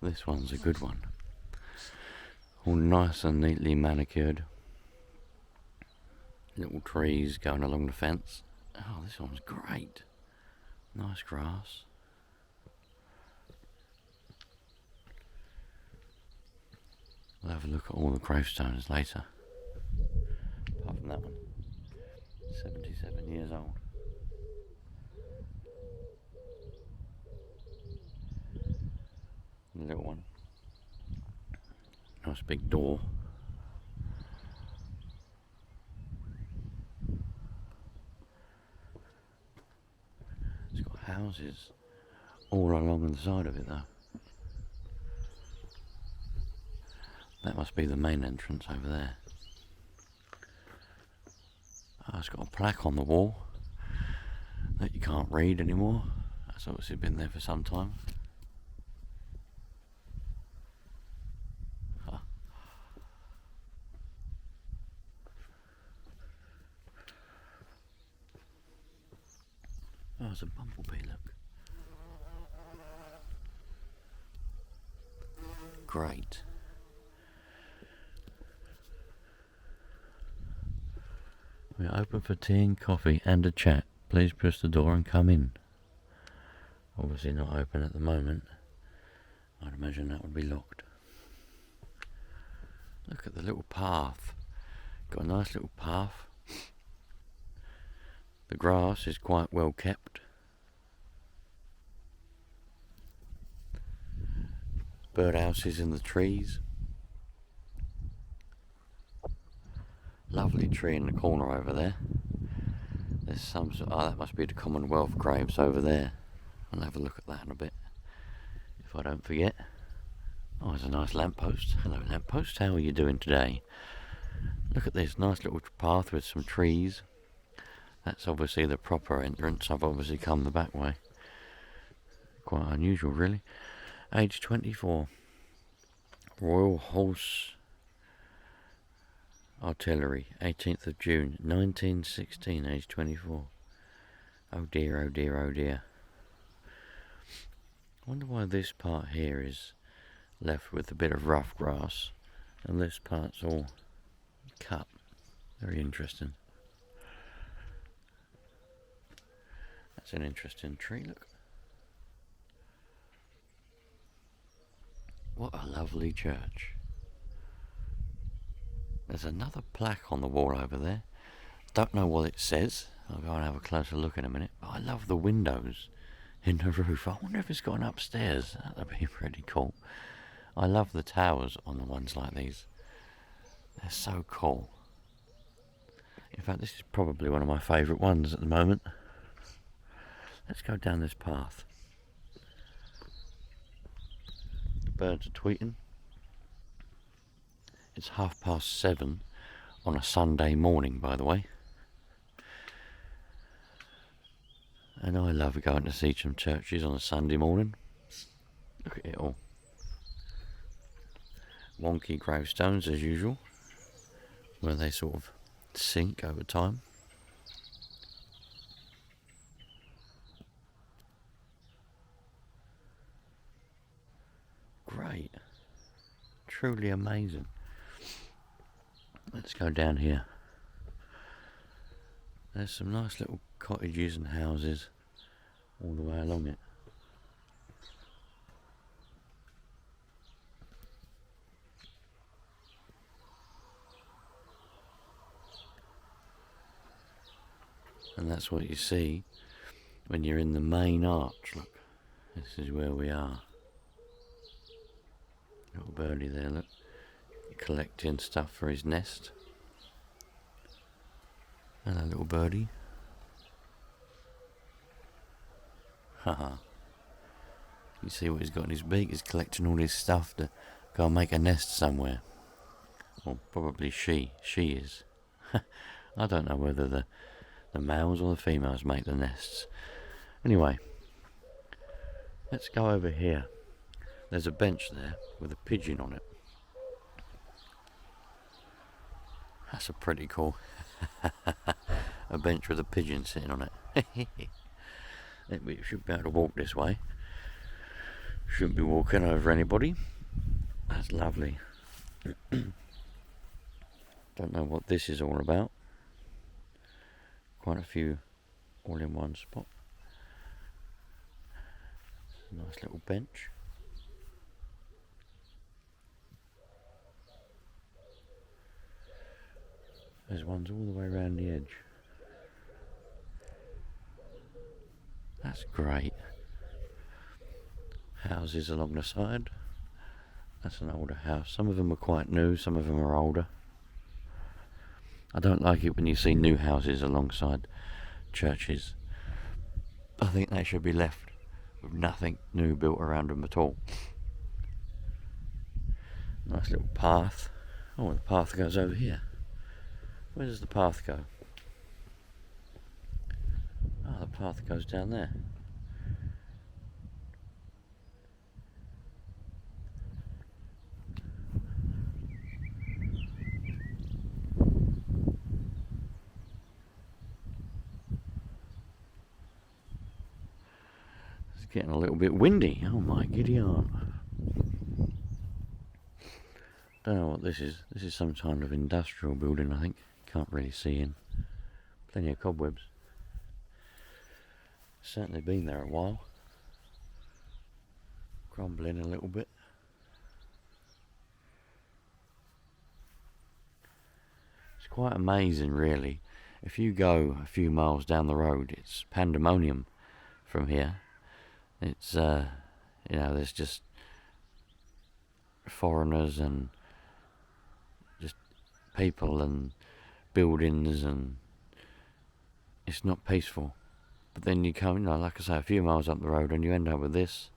This one's a good one. All nice and neatly manicured. Little trees going along the fence. Oh, this one's great. Nice grass. We'll have a look at all the gravestones later. Apart from that one. 77 years old. The little one. Nice big door. It's got houses all along the side of it though. That must be the main entrance over there. Oh, it's got a plaque on the wall that you can't read anymore. That's obviously been there for some time. Huh. Oh, it's a bumblebee, look. Great. We're open for tea and coffee and a chat. Please push the door and come in. Obviously not open at the moment. I'd imagine that would be locked. Look at the little path. Got a nice little path. The grass is quite well kept. Birdhouses in the trees. Lovely tree in the corner over there. There's some sort of, that must be the Commonwealth graves over there. I'll have a look at that in a bit, if I don't forget. Oh, there's a nice lamppost. Hello lamppost, how are you doing today? Look at this, nice little path with some trees. That's obviously the proper entrance. I've obviously come the back way. Quite unusual really. Age 24. Royal Horse Artillery, 18th of June, 1916, age 24. Oh dear, oh dear, oh dear. I wonder why this part here is left with a bit of rough grass and this part's all cut. Very interesting. That's an interesting tree, look. What a lovely church. There's another plaque on the wall over there. Don't know what it says. I'll go and have a closer look in a minute. But I love the windows in the roof. I wonder if it's got an upstairs. That'd be pretty cool. I love the towers on the ones like these. They're so cool. In fact, this is probably one of my favourite ones at the moment. Let's go down this path. The birds are tweeting. It's 7:30 on a Sunday morning, by the way. And I love going to see some churches on a Sunday morning. Look at it all. Wonky gravestones as usual, where they sort of sink over time. Great. Truly amazing. Let's go down here. There's some nice little cottages and houses all the way along it. And that's what you see when you're in the main arch. Look, this is where we are. Little birdie there, look. Collecting stuff for his nest. Hello, little birdie. Haha. You see what he's got in his beak? He's collecting all his stuff to go and make a nest somewhere. Or probably she is. I don't know whether the males or the females make the nests. Anyway, let's go over here. There's a bench there with a pigeon on it. That's a pretty cool a bench with a pigeon sitting on it. We should be able to walk this way. Shouldn't be walking over anybody. That's lovely. Don't know what this is all about. Quite a few all in one spot. Nice little bench. There's ones all the way around the edge. That's great. Houses along the side. That's an older house. Some of them are quite new, some of them are older. I don't like it when you see new houses alongside churches. I think they should be left with nothing new built around them at all. Nice little path. Oh, the path goes over here. Where does the path go? Oh, the path goes down there. It's getting a little bit windy. Oh my giddy aunt. Don't know what this is. This is some kind of industrial building, I think. Can't really see in. Plenty of cobwebs. Certainly been there a while. Crumbling a little bit. It's quite amazing, really. If you go a few miles down the road, it's pandemonium from here. It's, there's just foreigners and just people and buildings, and it's not peaceful. But then you come, like I say, a few miles up the road and you end up with this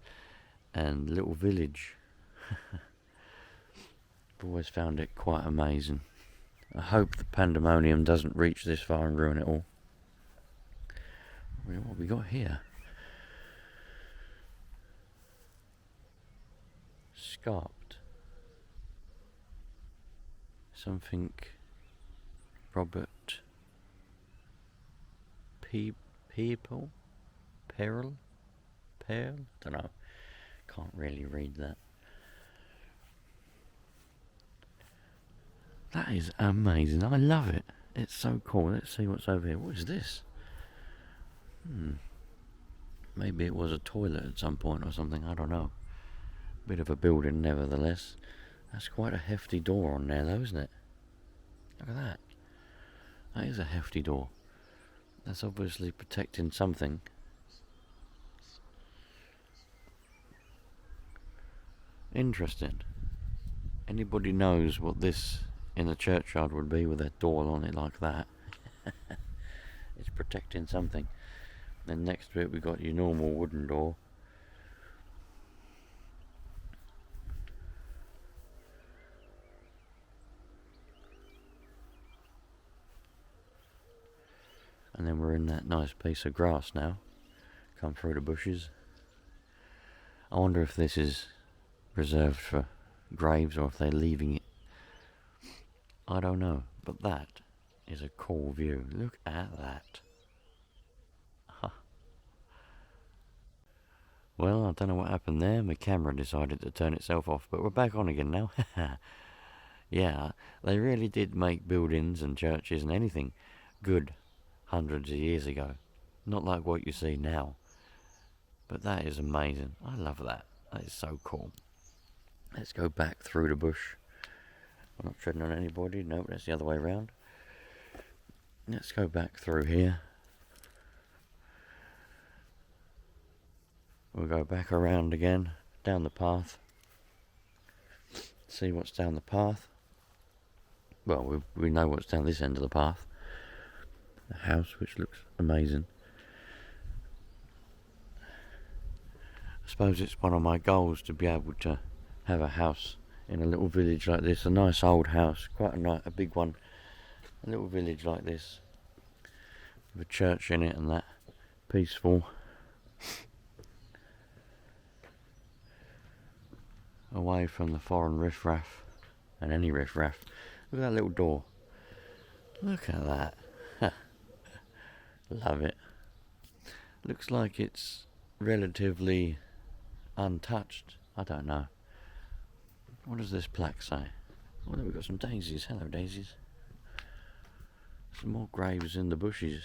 and little village. I've always found it quite amazing. I hope the pandemonium doesn't reach this far and ruin it all. What have we got here? Scarped. Something Robert People? Peril? Don't know. Can't really read that. That is amazing. I love it. It's so cool. Let's see what's over here. What is this? Maybe it was a toilet at some point or something. I don't know. Bit of a building, nevertheless. That's quite a hefty door on there, though, isn't it? Look at that. That is a hefty door. That's obviously protecting something. Interesting. Anybody knows what this in a churchyard would be with a door on it like that? It's protecting something. Then next to it we've got your normal wooden door. And then we're in that nice piece of grass now. Come through the bushes. I wonder if this is reserved for graves or if they're leaving it. I don't know. But that is a cool view. Look at that. Well, I don't know what happened there. My camera decided to turn itself off. But we're back on again now. Yeah, they really did make buildings and churches and anything good hundreds of years ago. Not like what you see now. But that is amazing. I love that. That is so cool. Let's go back through the bush. I'm not treading on anybody. No, that's the other way around. Let's go back through here. We'll go back around again, down the path. See what's down the path. Well, we know what's down this end of the path. The house, which looks amazing. I suppose it's one of my goals to be able to have a house in a little village like this. A nice old house, quite a big one. A little village like this, with a church in it and that. Peaceful. Away from the foreign riffraff, and any riffraff. Look at that little door. Look at that. Love it. Looks like it's relatively untouched. I don't know. What does this plaque say? Oh, there we've got some daisies. Hello, daisies. Some more graves in the bushes.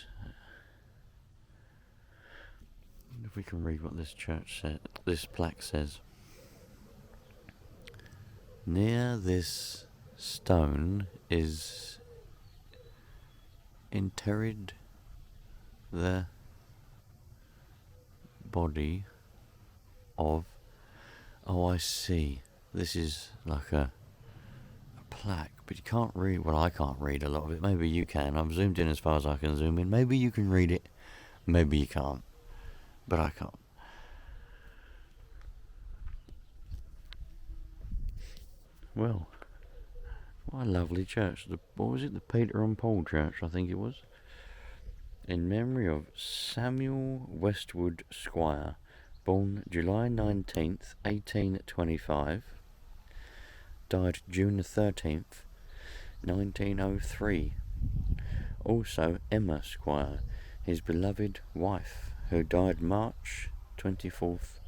If we can read what this church said, this plaque says. Near this stone is interred the body of... Oh, I see. This is like a plaque, but you can't read... Well, I can't read a lot of it. Maybe you can. I've zoomed in as far as I can zoom in. Maybe you can read it. Maybe you can't. But I can't. Well, what a lovely church. What was it? The Peter and Paul Church, I think it was. In memory of Samuel Westwood Squire, born July 19th, 1825, died June 13th, 1903. Also Emma Squire, his beloved wife, who died March 24th,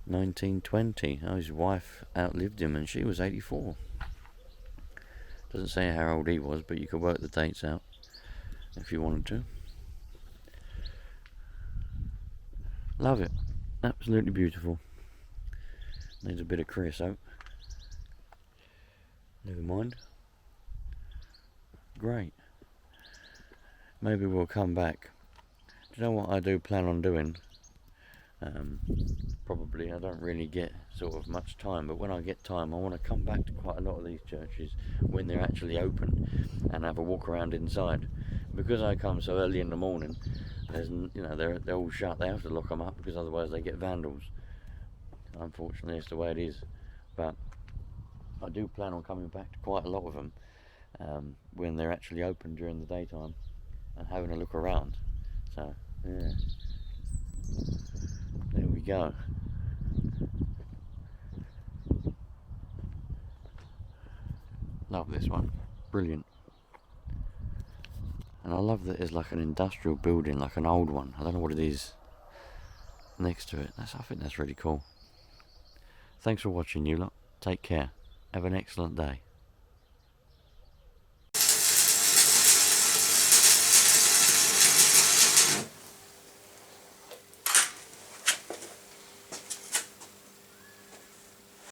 1920. Oh, his wife outlived him and she was 84. Doesn't say how old he was, but you could work the dates out if you wanted to. Love it. Absolutely beautiful. Needs a bit of creosote. Never mind. Great. Maybe we'll come back. Do you know what I do plan on doing? Probably I don't really get sort of much time, but when I get time I want to come back to quite a lot of these churches when they're actually open and have a walk around inside. Because I come so early in the morning, there's, they're all shut. They have to lock them up because otherwise they get vandals. Unfortunately, it's the way it is. But I do plan on coming back to quite a lot of them when they're actually open during the daytime and having a look around. So yeah, there we go. Love this one, brilliant. And I love that it's like an industrial building, like an old one. I don't know what it is next to it. I think that's really cool. Thanks for watching, you lot. Take care. Have an excellent day.